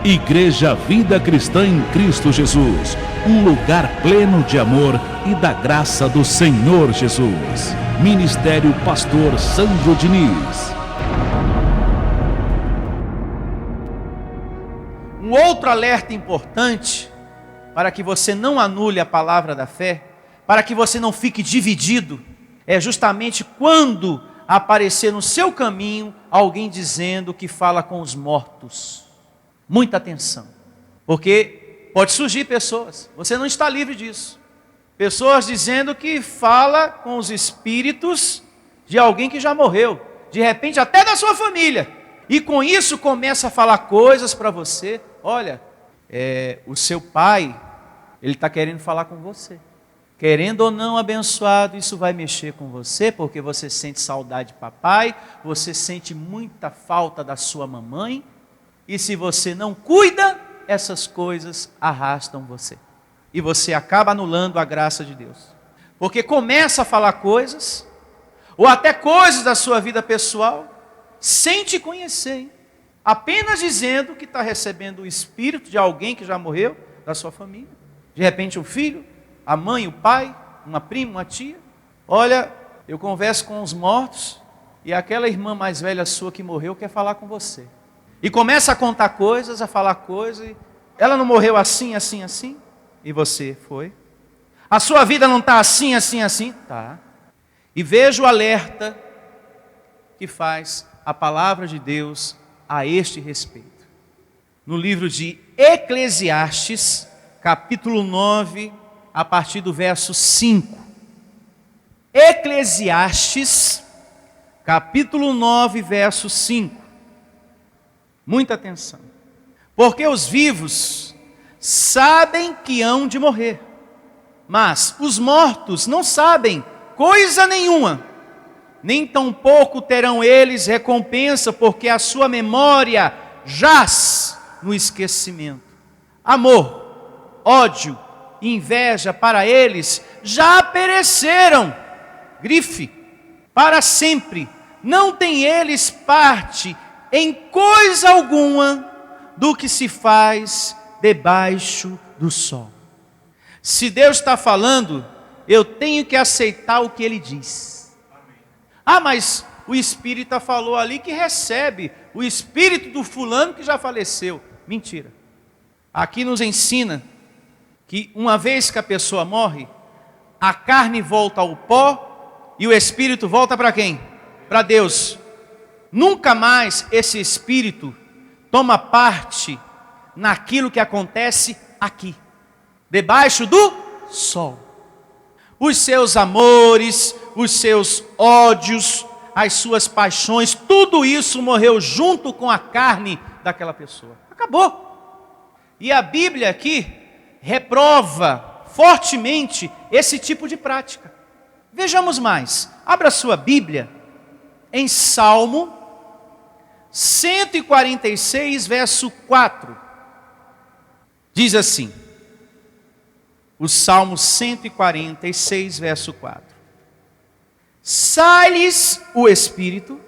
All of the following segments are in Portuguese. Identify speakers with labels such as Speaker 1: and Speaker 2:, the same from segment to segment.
Speaker 1: Igreja Vida Cristã em Cristo Jesus, um lugar pleno de amor e da graça do Senhor Jesus. Ministério Pastor Sandro Diniz.
Speaker 2: Um outro alerta importante, para que você não anule a palavra da fé, para que você não fique dividido, é justamente quando aparecer no seu caminho alguém dizendo que fala com os mortos. Muita atenção, porque pode surgir pessoas, você não está livre disso, pessoas dizendo que fala com os espíritos de alguém que já morreu, de repente até da sua família, e com isso começa a falar coisas para você. Olha, o seu pai, ele está querendo falar com você, querendo ou não, abençoado, isso vai mexer com você, porque você sente saudade de papai, você sente muita falta da sua mamãe, e se você não cuida, essas coisas arrastam você. E você acaba anulando a graça de Deus. Porque começa a falar coisas, ou até coisas da sua vida pessoal, sem te conhecer, hein? Apenas dizendo que está recebendo o espírito de alguém que já morreu, da sua família. De repente um filho, a mãe, o pai, uma prima, uma tia. Olha, eu converso com os mortos, e aquela irmã mais velha sua que morreu quer falar com você. E começa a contar coisas, a falar coisas. Ela não morreu assim, assim, assim? E você foi? A sua vida não está assim, assim, assim? Tá. E veja o alerta que faz a palavra de Deus a este respeito. No livro de Eclesiastes, capítulo 9, a partir do verso 5. Eclesiastes, capítulo 9, verso 5. Muita atenção. Porque os vivos sabem que hão de morrer, mas os mortos não sabem coisa nenhuma, nem tampouco terão eles recompensa, porque a sua memória jaz no esquecimento. Amor, ódio, inveja para eles já pereceram, grife, para sempre. Não tem eles parte em coisa alguma do que se faz debaixo do sol. Se Deus está falando, eu tenho que aceitar o que Ele diz. Ah, mas o Espírita falou ali que recebe o espírito do fulano que já faleceu. Mentira. Aqui nos ensina que uma vez que a pessoa morre, a carne volta ao pó e o espírito volta para quem? Para Deus. Nunca mais esse espírito toma parte naquilo que acontece aqui, debaixo do sol. Os seus amores, os seus ódios, as suas paixões, tudo isso morreu junto com a carne daquela pessoa. Acabou. E a Bíblia aqui reprova fortemente esse tipo de prática. Vejamos mais. Abra sua Bíblia em Salmo 146, verso 4. Diz assim, o Salmo 146, verso 4. Sai-lhes o espírito,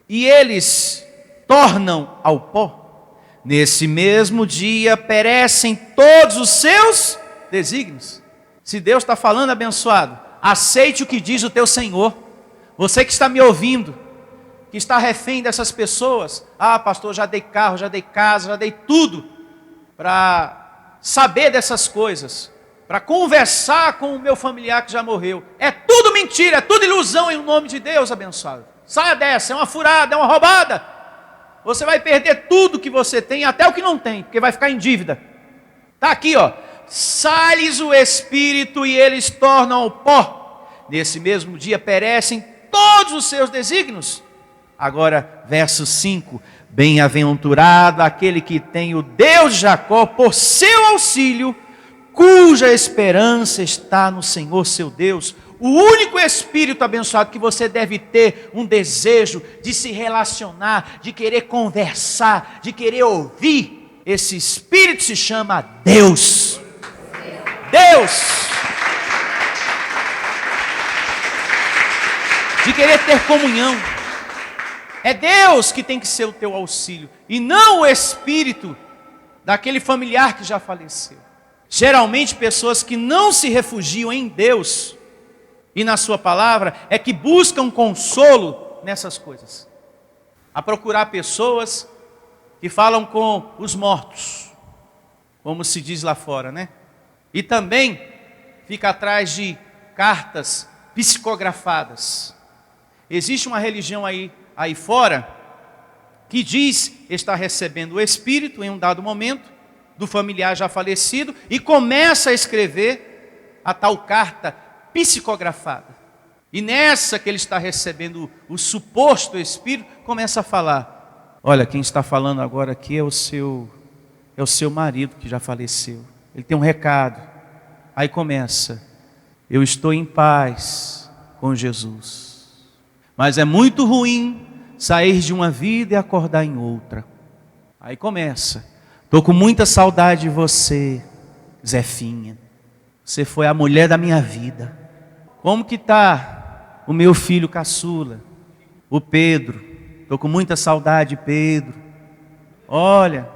Speaker 2: e eles tornam ao pó. Nesse mesmo dia perecem todos os seus desígnios. Se Deus está falando, abençoado, aceite o que diz o teu Senhor. Você que está me ouvindo, que está refém dessas pessoas. Ah, pastor, já dei carro, já dei casa, já dei tudo para saber dessas coisas, para conversar com o meu familiar que já morreu. É tudo mentira, é tudo ilusão em nome de Deus, abençoado. Saia dessa, é uma furada, é uma roubada. Você vai perder tudo que você tem, até o que não tem, porque vai ficar em dívida. Está aqui, ó. Sai-lhes o espírito e eles tornam ao pó. Nesse mesmo dia perecem todos os seus desígnios. Agora, verso 5, bem-aventurado aquele que tem o Deus de Jacó por seu auxílio, cuja esperança está no Senhor seu Deus. O único espírito abençoado que você deve ter um desejo de se relacionar, de querer conversar, de querer ouvir, esse espírito se chama Deus. Deus. De querer ter comunhão. É Deus que tem que ser o teu auxílio, e não o espírito daquele familiar que já faleceu. Geralmente pessoas que não se refugiam em Deus e na sua palavra é que buscam consolo nessas coisas. A procurar pessoas que falam com os mortos, como se diz lá fora, né? E também fica atrás de cartas psicografadas. Existe uma religião aí fora que diz estar recebendo o espírito em um dado momento do familiar já falecido e começa a escrever a tal carta psicografada. E nessa que ele está recebendo o suposto espírito, começa a falar: olha, quem está falando agora aqui é o seu marido que já faleceu. Ele tem um recado. Aí começa: eu estou em paz com Jesus, mas é muito ruim sair de uma vida e acordar em outra. Aí começa: estou com muita saudade de você, Zefinha. Você foi a mulher da minha vida. Como que está o meu filho caçula, o Pedro? Estou com muita saudade, Pedro. Olha,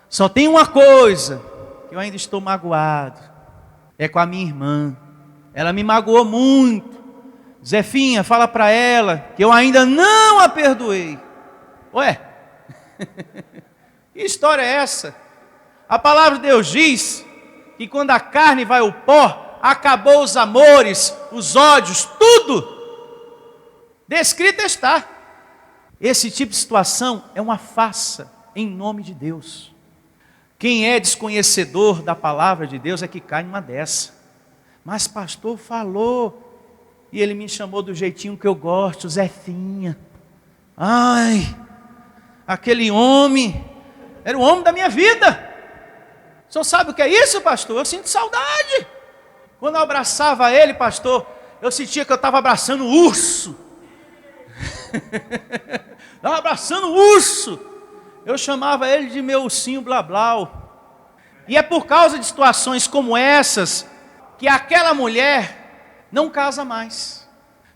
Speaker 2: só tem uma coisa que eu ainda estou magoado, é com a minha irmã. Ela me magoou muito. Zefinha, fala para ela que eu ainda não a perdoei. Ué, que história é essa? A palavra de Deus diz que quando a carne vai ao pó, acabou os amores, os ódios, tudo. Descrito está. Esse tipo de situação é uma farsa em nome de Deus. Quem é desconhecedor da palavra de Deus é que cai numa dessa. Mas pastor falou, e ele me chamou do jeitinho que eu gosto, Zefinha. Ai, aquele homem era o homem da minha vida. O senhor sabe o que é isso, pastor? Eu sinto saudade. Quando eu abraçava ele, pastor, eu sentia que eu estava abraçando um urso. Estava abraçando um urso. Eu chamava ele de meu ursinho blá blá. E é por causa de situações como essas que aquela mulher não casa mais,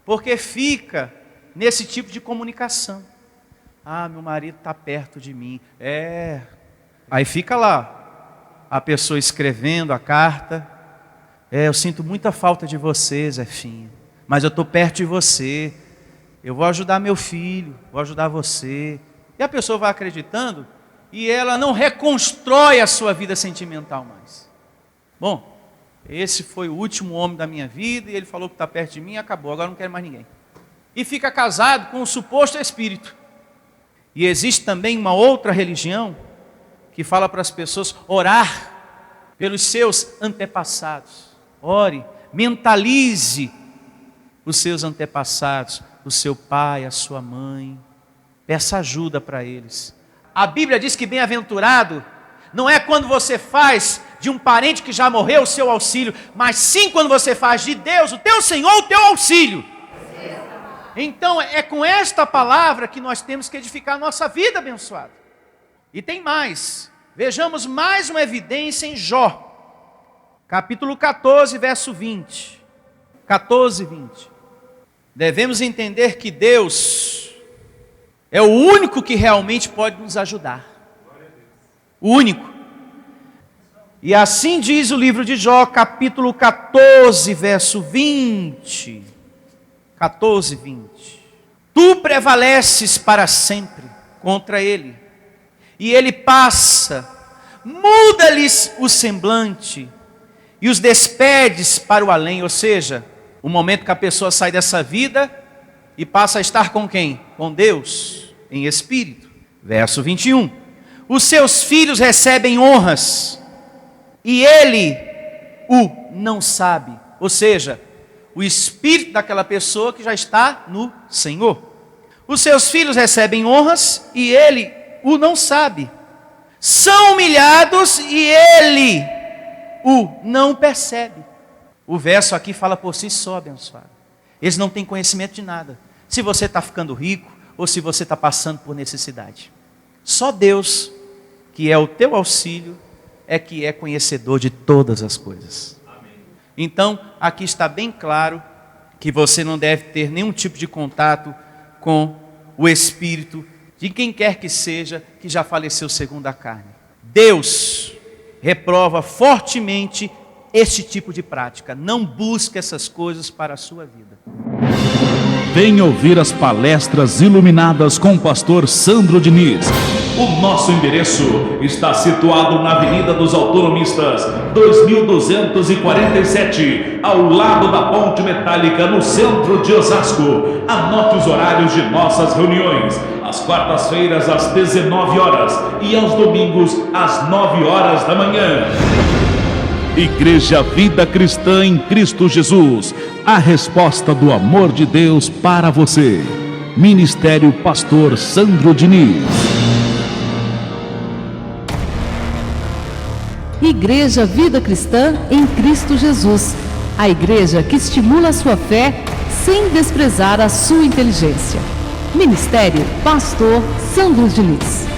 Speaker 2: porque fica nesse tipo de comunicação. Ah, meu marido está perto de mim. Aí fica lá a pessoa escrevendo a carta. Eu sinto muita falta de você, Zefinha, mas eu estou perto de você. Eu vou ajudar meu filho, vou ajudar você. E a pessoa vai acreditando e ela não reconstrói a sua vida sentimental mais. Bom, esse foi o último homem da minha vida e ele falou que está perto de mim e acabou, agora não quero mais ninguém. E fica casado com um suposto espírito. E existe também uma outra religião que fala para as pessoas orar pelos seus antepassados. Ore, mentalize os seus antepassados, o seu pai, a sua mãe. Peça ajuda para eles. A Bíblia diz que bem-aventurado não é quando você faz de um parente que já morreu o seu auxílio, mas sim quando você faz de Deus, o teu Senhor, o teu auxílio. Então é com esta palavra que nós temos que edificar a nossa vida abençoada. E tem mais. Vejamos mais uma evidência em Jó. Capítulo 14, verso 20. 14, 20. Devemos entender que Deus é o único que realmente pode nos ajudar. O único. E assim diz o livro de Jó, capítulo 14, verso 20. 14, 20. Tu prevaleces para sempre contra ele, e ele passa, muda-lhes o semblante, e os despedes para o além. Ou seja, o momento que a pessoa sai dessa vida e passa a estar com quem? Com Deus, em espírito. Verso 21. Os seus filhos recebem honras, e ele o não sabe. Ou seja, o espírito daquela pessoa que já está no Senhor. Os seus filhos recebem honras, e ele o não sabe. São humilhados, e ele o não percebe. O verso aqui fala por si só, abençoado. Eles não têm conhecimento de nada. Se você está ficando rico, ou se você está passando por necessidade. Só Deus, que é o teu auxílio, é que é conhecedor de todas as coisas. Amém. Então, aqui está bem claro que você não deve ter nenhum tipo de contato com o espírito de quem quer que seja que já faleceu segundo a carne. Deus reprova fortemente este tipo de prática. Não busque essas coisas para a sua vida.
Speaker 1: Venha ouvir as palestras iluminadas com o pastor Sandro Diniz. O nosso endereço está situado na Avenida dos Autonomistas, 2247, ao lado da Ponte Metálica, no centro de Osasco. Anote os horários de nossas reuniões: às quartas-feiras às 19 horas e aos domingos às 9 horas da manhã. Igreja Vida Cristã em Cristo Jesus, a resposta do amor de Deus para você. Ministério Pastor Sandro Diniz.
Speaker 3: Igreja Vida Cristã em Cristo Jesus, a igreja que estimula a sua fé sem desprezar a sua inteligência. Ministério Pastor Sandro Diniz.